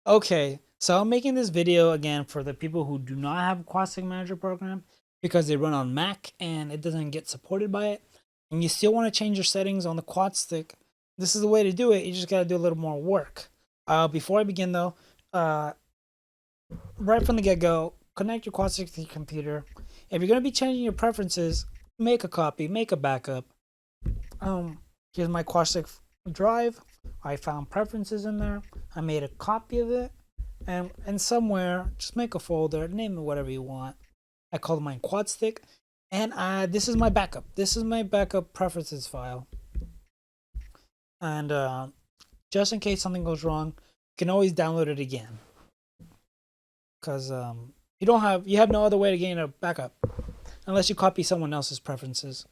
Okay, so I'm making this video again for the people who do not have a Quadstick Manager program because they run on Mac and it doesn't get supported by it, and you still want to change your settings on the Quadstick. This is the way to do it. You just got to do a little more work. Before I begin though, uh, right from the get-go, connect your Quadstick to your computer. If you're going to be changing your preferences, make a copy, make a backup. Um, Here's my Quadstick drive. I found preferences in there. I made a copy of it, and somewhere just make a folder, name it whatever you want. I called mine Quadstick, and this is my backup. This is my backup preferences file, and just in case something goes wrong, you can always download it again, because you have no other way to gain a backup unless you copy someone else's preferences.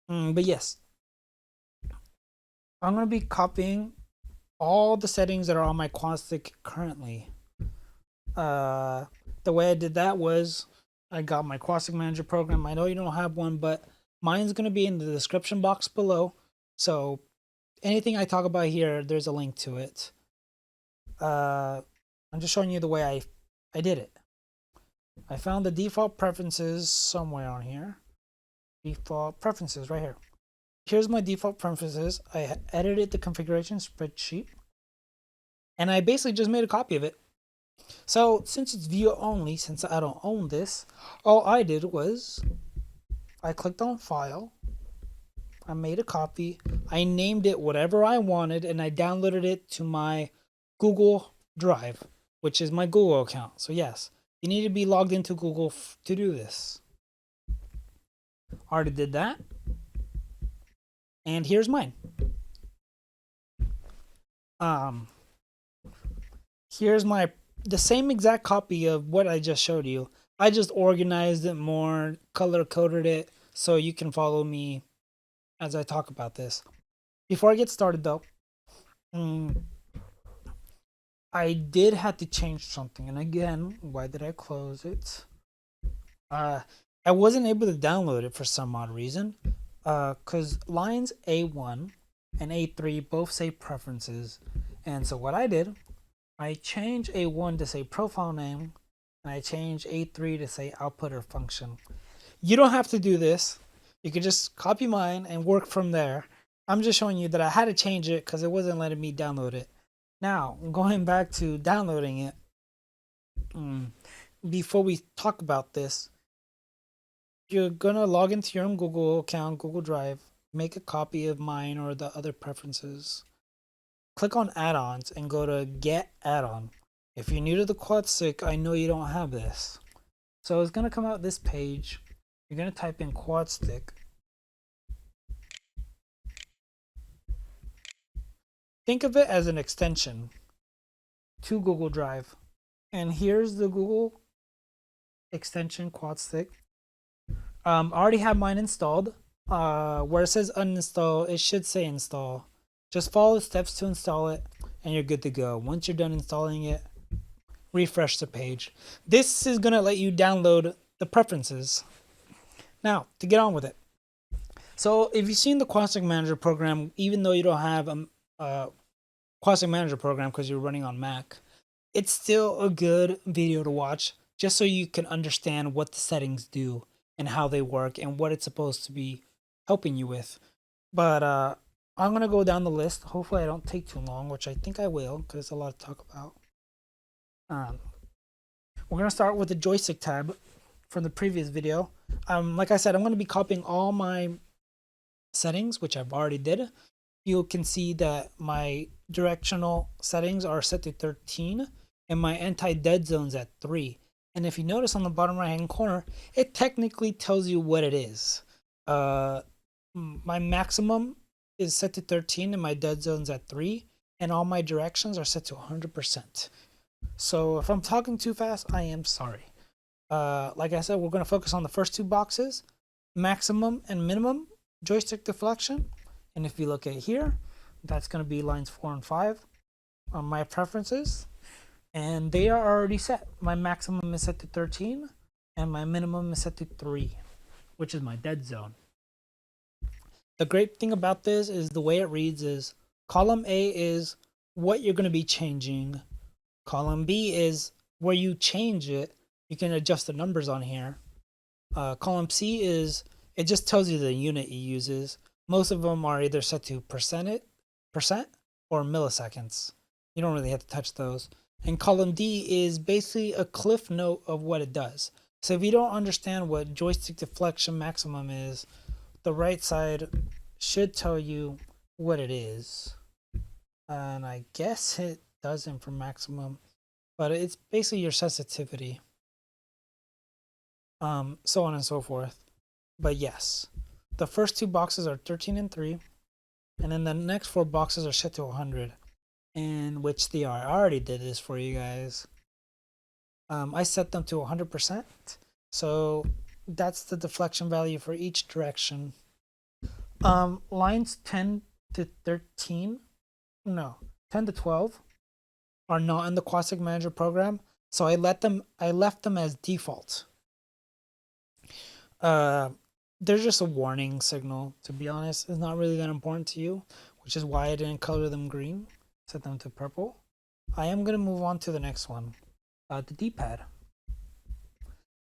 But yes, I'm gonna be copying all the settings that are on my Quadstick currently. The way I did that was I got my Quadstick Manager program. I know you don't have one, but mine's going to be in the description box below. So anything I talk about here, there's a link to it. I'm just showing you the way I did it. I found the default preferences somewhere on here. Default preferences right here. Here's my default preferences. I edited the configuration spreadsheet, and I basically just made a copy of it. So since it's view only, since I don't own this, all I did was I clicked on file, I made a copy, I named it whatever I wanted, and I downloaded it to my Google Drive, which is my Google account. So yes, you need to be logged into Google to do this. Already did that. And here's mine. Here's the same exact copy of what I just showed you. I just organized it more, color coded it, so you can follow me as I talk about this. Before I get started though, I did have to change something. And again, why did I close it? I wasn't able to download it for some odd reason. Because lines A1 and A3 both say preferences. And so what I did, I changed A1 to say profile name, and I changed A3 to say output or function. You don't have to do this. You can just copy mine and work from there. I'm just showing you that I had to change it because it wasn't letting me download it. Now, going back to downloading it, before we talk about this, you're gonna log into your own Google account, Google Drive, make a copy of mine or the other preferences. Click on add-ons and go to get add-on. If you're new to the Quadstick, I know you don't have this. So it's gonna come out this page. You're gonna type in Quadstick. Think of it as an extension to Google Drive. And here's the Google extension Quadstick. I already have mine installed. Where it says uninstall, it should say install. Just follow the steps to install it, and you're good to go. Once you're done installing it, refresh the page. This is going to let you download the preferences. Now, to get on with it. So, if you've seen the Quadstick Manager program, even though you don't have a Quadstick Manager program because you're running on Mac, it's still a good video to watch just so you can understand what the settings do and how they work and what it's supposed to be helping you with. But I'm going to go down the list. Hopefully I don't take too long, which I think I will because it's a lot to talk about. We're going to start with the Joystick tab from the previous video. Like I said, I'm going to be copying all my settings, which I've already did. You can see that my directional settings are set to 13 and my anti-dead zone's at 3. And if you notice on the bottom right hand corner, it technically tells you what it is. My maximum is set to 13 and my dead zone's at 3, and all my directions are set to 100%. So if I'm talking too fast, I am sorry. Like I said, we're going to focus on the first two boxes, maximum and minimum joystick deflection. And if you look at here, that's going to be lines 4 and 5 on my preferences. And they are already set. My maximum is set to 13 and my minimum is set to 3, which is my dead zone. The great thing about this is the way it reads is column A is what you're going to be changing. Column B is where you change it. You can adjust the numbers on here. Column C is, it just tells you the unit it uses. Most of them are either set to percent or milliseconds. You don't really have to touch those. And column D is basically a cliff note of what it does. So if you don't understand what joystick deflection maximum is, the right side should tell you what it is. And I guess it doesn't for maximum, but it's basically your sensitivity. So on and so forth. But yes, the first two boxes are 13 and 3, and then the next four boxes are set to 100, and which they are. I already did this for you guys. I set them to 100%, so that's the deflection value for each direction. Lines 10 to 13, no, 10 to 12 are not in the Quadstick Manager program, so I left them as default. There's just a warning signal, to be honest. It's not really that important to you, which is why I didn't color them green, set them to purple. I am going to move on to the next one, the D-pad.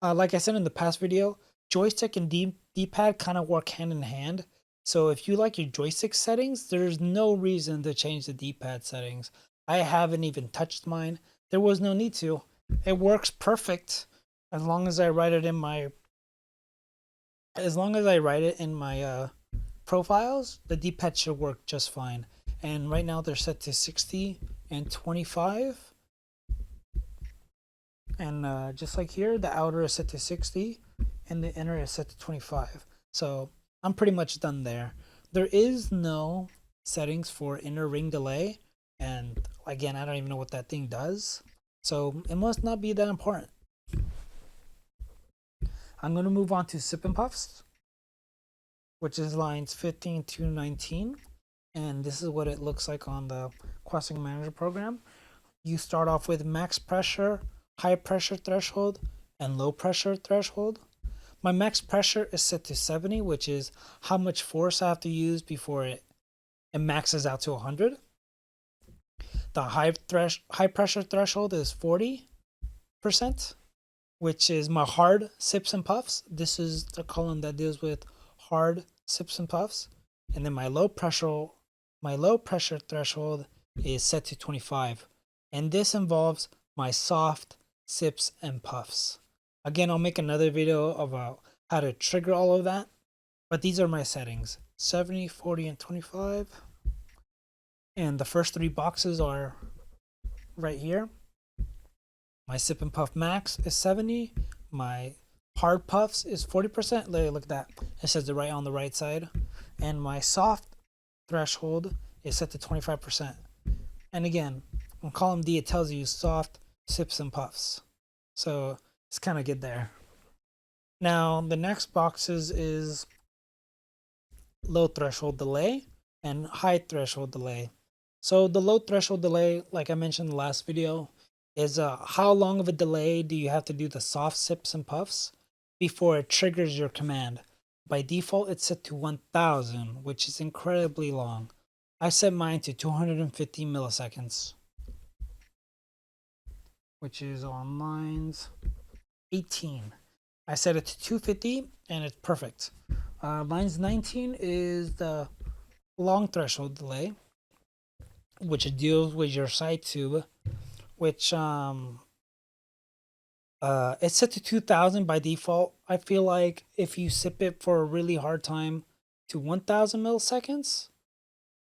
Like I said in the past video, joystick and D-pad kind of work hand in hand. So if you like your joystick settings, there's no reason to change the D-pad settings. I haven't even touched mine. There was no need to. It works perfect as long as I write it in my profiles. The D-pad should work just fine. And right now they're set to 60 and 25. And just like here, the outer is set to 60 and the inner is set to 25. So I'm pretty much done there. There is no settings for inner ring delay. And again, I don't even know what that thing does. So it must not be that important. I'm going to move on to sip and puffs, which is lines 15 to 19. And this is what it looks like on the Quadstick Manager program. You start off with max pressure, high pressure threshold, and low pressure threshold. My max pressure is set to 70, which is how much force I have to use before it maxes out to 100. The high pressure threshold is 40%, which is my hard sips and puffs. This is the column that deals with hard sips and puffs. And then my low pressure threshold is set to 25. And this involves my soft sips and puffs. Again, I'll make another video about how to trigger all of that. But these are my settings: 70, 40, and 25. And the first three boxes are right here. My sip and puff max is 70. My hard puffs is 40%. Look at that. It says it right on the right side. And my soft threshold is set to 25%. And again, on column D, it tells you soft sips and puffs. So it's kind of good there. Now, the next boxes is low threshold delay and high threshold delay. So the low threshold delay, like I mentioned in the last video, is how long of a delay do you have to do the soft sips and puffs before it triggers your command. By default, it's set to 1000, which is incredibly long. I set mine to 250 milliseconds, which is on lines 18. I set it to 250 and it's perfect. Lines 19 is the long threshold delay, which deals with your side tube, which it's set to 2000 by default. I feel like if you sip it for a really hard time to 1000 milliseconds,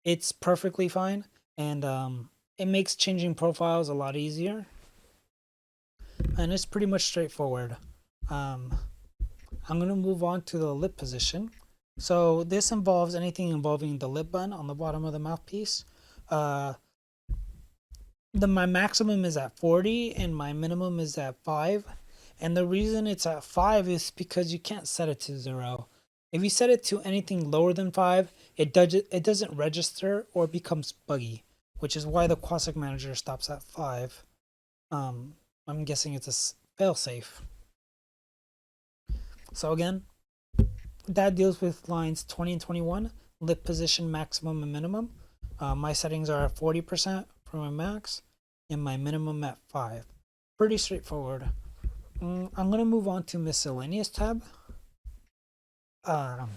it's perfectly fine. And it makes changing profiles a lot easier. And it's pretty much straightforward. I'm going to move on to the lip position. So this involves anything involving the lip button on the bottom of the mouthpiece. My maximum is at 40 and my minimum is at 5. And the reason it's at 5 is because you can't set it to 0. If you set it to anything lower than 5, it doesn't register or becomes buggy, which is why the Quadstick Manager stops at 5. I'm guessing it's a failsafe. So again, that deals with lines 20 and 21, lip position maximum and minimum. My settings are at 40% for my max and my minimum at 5. Pretty straightforward. I'm going to move on to Miscellaneous tab. Um,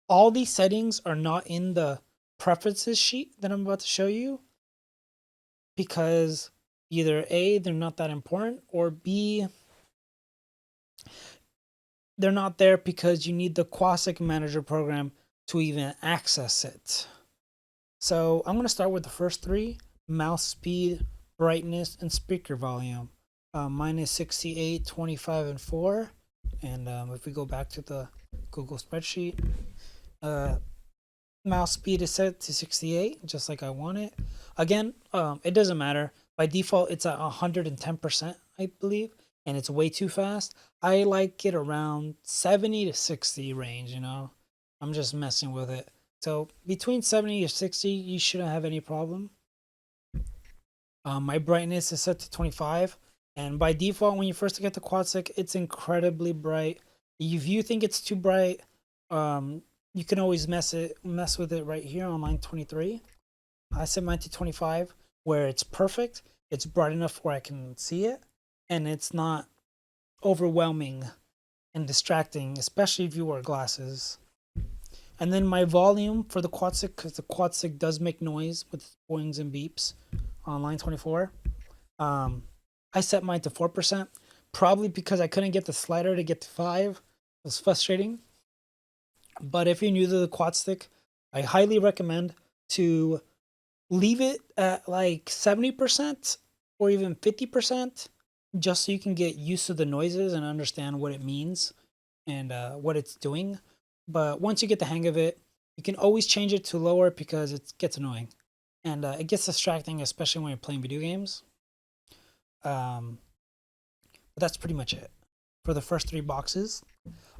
all these settings are not in the preferences sheet that I'm about to show you because either A, they're not that important, or B, they're not there because you need the Quadstick Manager program to even access it. So I'm going to start with the first three: mouse speed, brightness, and speaker volume. Mine is 68, 25, and 4. And if we go back to the Google spreadsheet, mouse speed is set to 68, just like I want it. Again, it doesn't matter. By default, it's at 110%, I believe, and it's way too fast. I like it around 70 to 60 range, you know? I'm just messing with it. So between 70 to 60, you shouldn't have any problem. My brightness is set to 25, and by default, when you first get the Quadstick, it's incredibly bright. If you think it's too bright, you can always mess with it right here on line 23. I set mine to 25, where it's perfect. It's bright enough where I can see it, and it's not overwhelming and distracting, especially if you wear glasses. And then my volume for the Quadstick, because the Quadstick does make noise with boings and beeps on line 24. I set mine to 4%, probably because I couldn't get the slider to get to 5. It was frustrating. But if you're new to the Quadstick, I highly recommend to leave it at like 70% or even 50%, just so you can get used to the noises and understand what it means and what it's doing. But once you get the hang of it, you can always change it to lower because it gets annoying. And it gets distracting, especially when you're playing video games. But that's pretty much it for the first three boxes.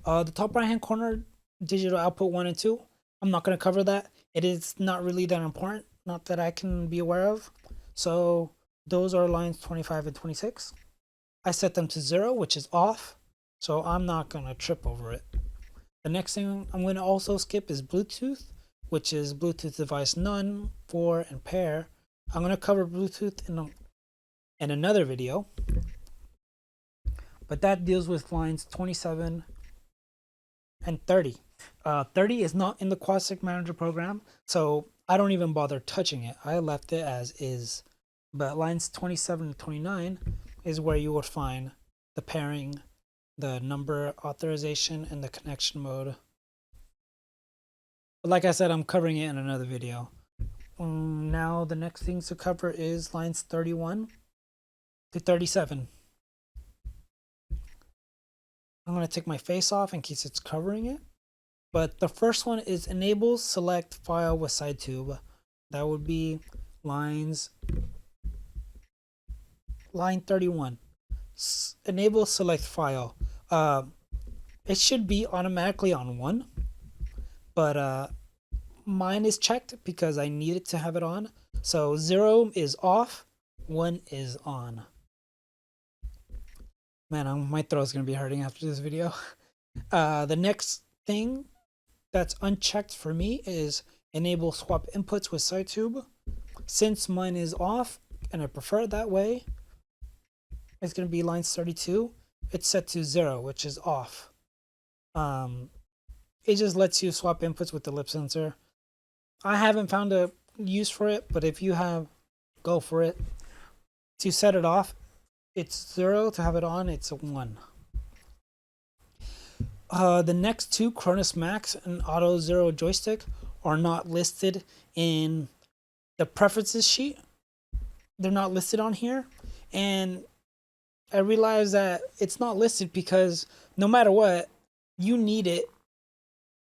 The top right hand corner, digital output 1 and 2. I'm not going to cover that. It is not really that important, not that I can be aware of. So those are lines 25 and 26. I set them to 0, which is off. So I'm not going to trip over it. The next thing I'm going to also skip is Bluetooth, which is Bluetooth device none, 4, and pair. I'm going to cover Bluetooth in another video, but that deals with lines 27 and 30. 30 is not in the Quadstick Manager program, so I don't even bother touching it. I left it as is. But lines 27 and 29 is where you would find the pairing, the number authorization, and the connection mode. But like I said, I'm covering it in another video. Now the next things to cover is lines 31 to 37. I'm going to take my face off in case it's covering it. But the first one is enable select file with side tube. That would be line 31. Enable select file. It should be automatically on 1, but mine is checked because I needed to have it on. So 0 is off, 1 is on. Man, my throat's gonna be hurting after this video. The next thing that's unchecked for me is enable swap inputs with side tube. Since mine is off and I prefer it that way, it's gonna be lines 32. It's set to 0, which is off. It just lets you swap inputs with the lip sensor. I haven't found a use for it, but if you have, go for it. To set it off, it's 0. To have it on, it's a 1. The next two, Cronus Max and Auto Zero Joystick, are not listed in the preferences sheet. They're not listed on here. And I realized that it's not listed because no matter what, you need it.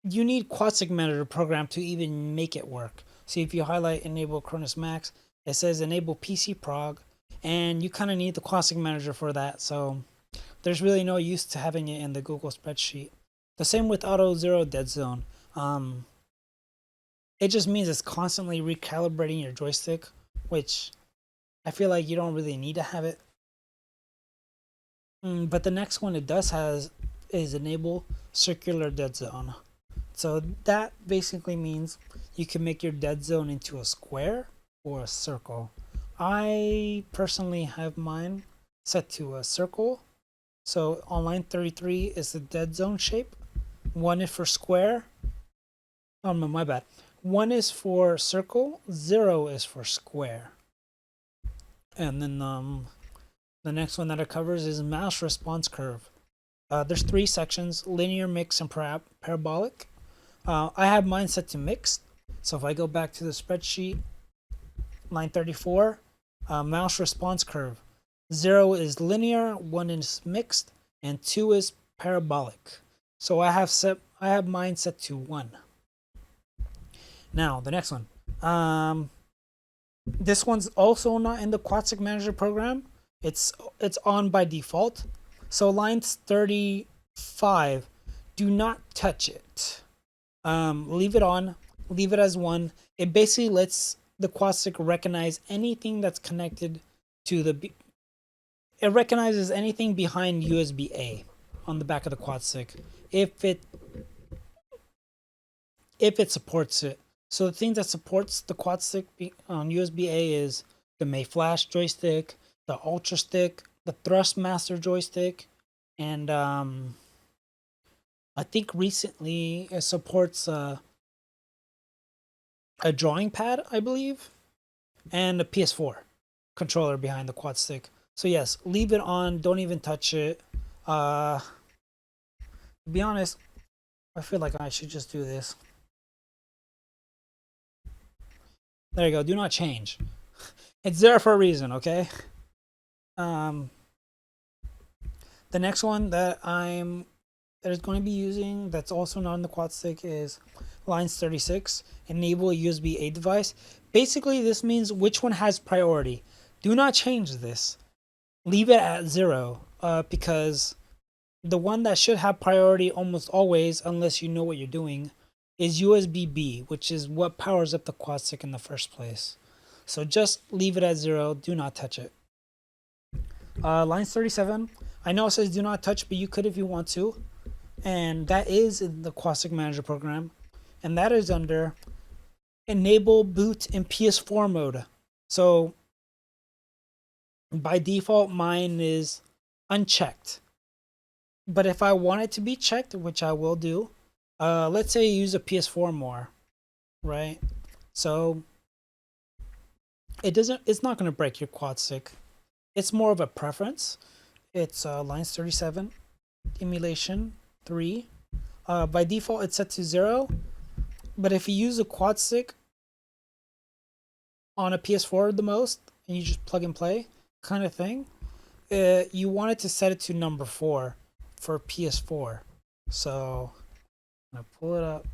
You need Quadstick Manager program to even make it work. So if you highlight enable Cronus Max, it says enable PC prog, and you kind of need the Quadstick Manager for that. So there's really no use to having it in the Google spreadsheet. The same with Auto Zero Dead Zone. It just means it's constantly recalibrating your joystick, which I feel like you don't really need to have it. But the next one it does has is enable circular dead zone. So that basically means you can make your dead zone into a square or a circle. I personally have mine set to a circle. So on line 33 is the dead zone shape. 1 is for square. Oh no, my bad. 1 is for circle, 0 is for square. And then the next one that it covers is mouse response curve. There's 3 sections: linear, mixed, and parabolic. I have mine set to mixed. So if I go back to the spreadsheet, line 34, mouse response curve. 0 is linear, 1 is mixed, and 2 is parabolic. So I have mine set to 1. Now the next one. This one's also not in the Quadstick Manager program. It's on by default. So lines 35, do not touch it. Leave it on. Leave it as 1. It basically lets the Quadstick recognize anything that's connected to the. It recognizes anything behind USB A on the back of the Quadstick if it supports it. So the thing that supports the Quadstick on USB A is the May Flash joystick, the Ultra Stick, the Thrustmaster joystick, and I think recently it supports a drawing pad, I believe, and a PS4 controller behind the Quadstick. So yes, leave it on. Don't even touch it. To be honest, I feel like I should just do this. There you go. Do not change. It's there for a reason, okay? The next one that is going to be using that's also not on the Quadstick is lines 36. Enable a USB A device. Basically, this means which one has priority. Do not change this. Leave it at 0 because the one that should have priority almost always, unless you know what you're doing, is USB B, which is what powers up the Quadstick in the first place. So just leave it at 0. Do not touch it. Lines 37. I know it says do not touch, but you could if you want to. And that is in the Quadstick Manager program. And that is under enable boot in PS4 mode. So by default, mine is unchecked. But if I want it to be checked, which I will do, let's say you use a PS4 more, right? So it's not going to break your Quadstick. It's more of a preference. It's lines 37, emulation 3. By default, it's set to 0. But if you use a Quadstick on a PS4 the most, and you just plug and play kind of thing, you want it to set it to number 4 for PS4. So I'm going to pull it up.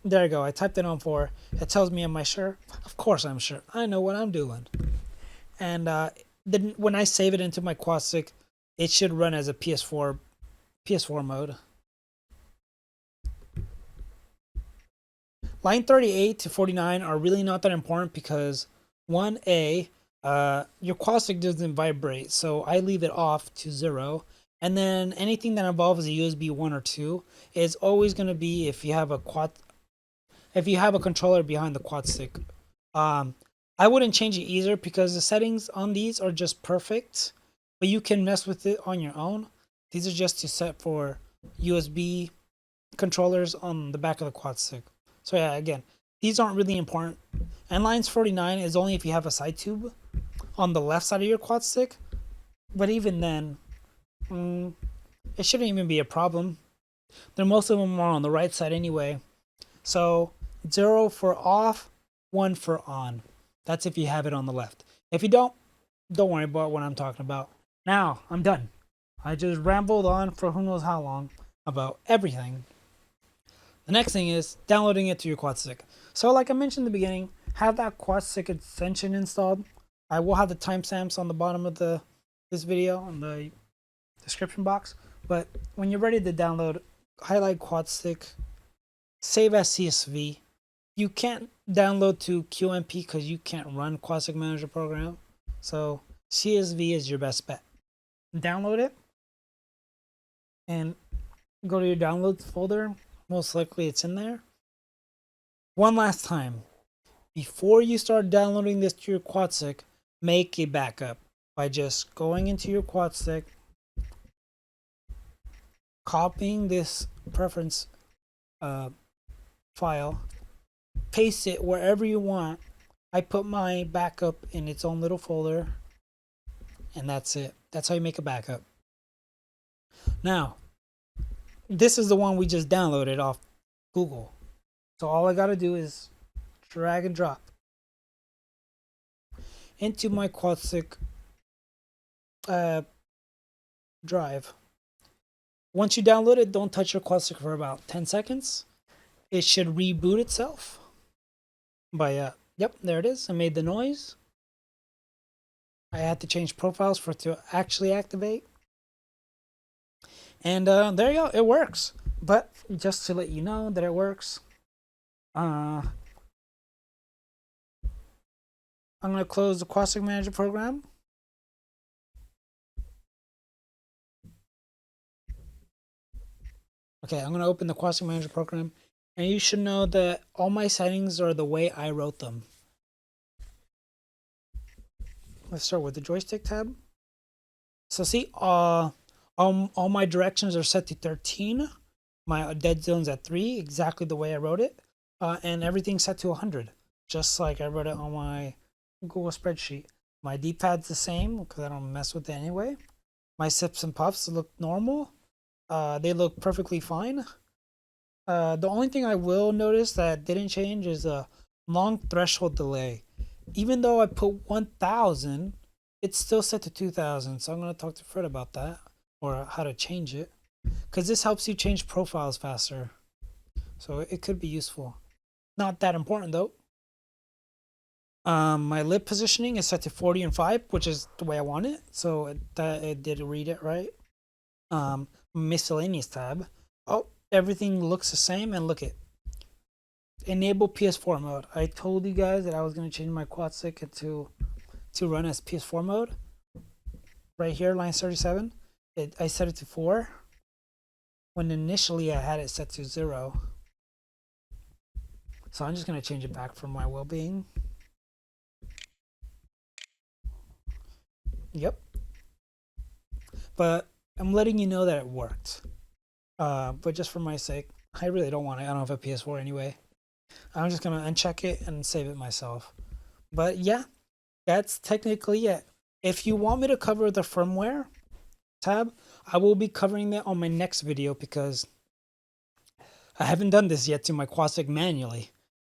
There you go. I typed it on 4. It tells me, am I sure? Of course I'm sure. I know what I'm doing. And then when I save it into my Quadstick, it should run as a PS4 mode. Line 38 to 49 are really not that important because 1A, your Quadstick doesn't vibrate, so I leave it off to 0. And then anything that involves a USB 1 or 2 is always going to be if you have a controller behind the Quadstick. I wouldn't change it either because the settings on these are just perfect, but you can mess with it on your own. These are just to set for USB controllers on the back of the Quadstick. So yeah, again, these aren't really important. And lines 49 is only if you have a side tube on the left side of your Quadstick. But even then, it shouldn't even be a problem. Most of them are on the right side anyway. So 0 for off, 1 for on. That's if you have it on the left. If you don't worry about what I'm talking about. Now, I'm done. I just rambled on for who knows how long about everything. The next thing is downloading it to your Quadstick. So like I mentioned in the beginning, have that Quadstick extension installed. I will have the timestamps on the bottom of this video in the description box. But when you're ready to download, highlight Quadstick, save as CSV. You can't download to QMP because you can't run Quadstick Manager program. So CSV is your best bet. Download it and go to your downloads folder. Most likely it's in there. One last time, before you start downloading this to your Quadstick, make a backup by just going into your Quadstick, copying this preference file, paste it wherever you want. I put my backup in its own little folder, and that's it. That's how you make a backup. Now, this is the one we just downloaded off Google. So all I gotta do is drag and drop into my Quadstick drive. Once you download it, don't touch your Quadstick for about 10 seconds. It should reboot itself. Yep, there it is. I made the noise. I had to change profiles for it to actually activate. And there you go, it works. But just to let you know that it works, I'm going to close the Quadstick Manager program. Okay, I'm going to open the Quadstick Manager program, and you should know that all my settings are the way I wrote them. Let's start with the Joystick tab. So see, all my directions are set to 13. My dead zone's at 3, exactly the way I wrote it. And everything's set to 100, just like I wrote it on my Google spreadsheet. My D-pad's the same because I don't mess with it anyway. My sips and puffs look normal. They look perfectly fine. The only thing I will notice that didn't change is a long threshold delay. Even though I put 1000, it's still set to 2000. So I'm going to talk to Fred about that, or how to change it, because this helps you change profiles faster. So it could be useful. Not that important though. My lip positioning is set to 40 and 5, which is the way I want it. So it did read it right. Miscellaneous tab. Oh, everything looks the same, and look it. Enable PS4 mode. I told you guys that I was going to change my Quadstick to run as PS4 mode. Right here, line 37. I set it to 4. When initially I had it set to 0. So I'm just going to change it back for my well-being. Yep. But I'm letting you know that it worked. But just for my sake, I really don't want it. I don't have a PS4 anyway. I'm just going to uncheck it and save it myself. But yeah, that's technically it. If you want me to cover the firmware tab, I will be covering that on my next video because I haven't done this yet to my Quadstick manually.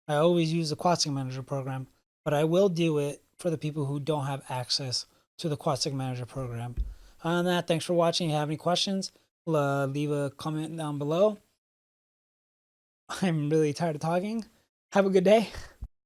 I always use the Quadstick Manager program, but I will do it for the people who don't have access to the Quadstick Manager program. On that, thanks for watching. If you have any questions, leave a comment down below. I'm really tired of talking. Have a good day.